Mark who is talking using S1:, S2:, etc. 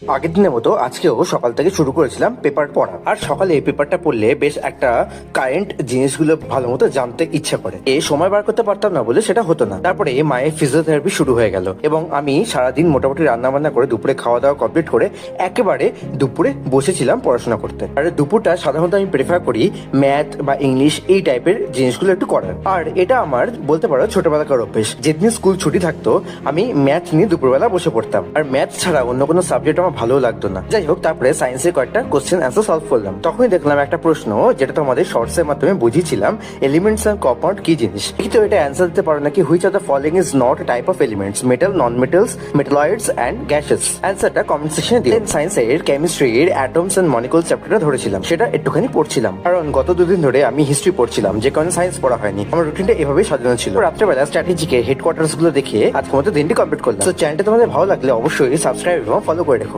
S1: আগের দিনের মতো আজকেও সকাল থেকে শুরু করেছিলাম পেপার পড়া। আর সকালে এই পেপারটা পড়লে বেশ একটা কারেন্ট জিনিসগুলো ভালো মতো জানতে ইচ্ছা করে। সময় বার করতে পারতাম না বলে সেটা হতো না। তারপরে মায়ের ফিজিওথেরাপি শুরু হয়ে গেল এবং আমি সারাদিন মোটামুটি রান্না বান্না করে দুপুরে খাওয়া দাওয়া কমপ্লিট করে একেবারে দুপুরে বসেছিলাম পড়াশোনা করতে। আর দুপুরটা সাধারণত আমি প্রেফার করি ম্যাথ বা ইংলিশ এই টাইপের জিনিসগুলো একটু করার। আর এটা আমার বলতে পারো ছোটবেলাকার অভ্যেস। যেদিন স্কুল ছুটি থাকতো আমি ম্যাথ নিয়ে দুপুরবেলা বসে পড়তাম। আর ম্যাথ ছাড়া অন্য কোনো সাবজেক্ট আমার ভালো লাগতো না। যাই হোক, তারপরে সায়েন্সের কয়েকটা কোশ্চেন অ্যান্সার সলভ করলাম। তখনই দেখলাম একটা প্রশ্ন যেটা তোমাদের শর্টস এর মাধ্যমে বুঝিয়েছিলাম, এলিমেন্টস এন্ড কম্পাউন্ড কি জিনিস। কিন্তু এটা অ্যান্সার দিতে পারো নাকি, which of the following is not a type of elements, metal, non metals, metalloids and gases. অ্যান্সারটা কমেন্ট সেকশনে দিও। সায়েন্সের কেমিস্ট্রির অ্যাটমস এন্ড মলিকুলস চ্যাপ্টারটা ধরেছিলাম, সেটা একটুখানি পড়ছিলাম। কারণ গত দুদিন ধরে আমি হিস্ট্রি পড়ছিলাম, যে কারণে সায়েন্স পড়া হয়নি। আমার রুটিনটা এভাবেই সাজানো ছিল। রাত্রেবেলা স্ট্র্যাটেজিকে হেডকোয়ার্টার্স গুলো দেখে আজকের মতো দিনটি কমপ্লিট করলাম। তো চ্যানেলটা তোমাদের ভালো লাগলে অবশ্যই সাবস্ক্রাইব এবং ফলো করে রেখো।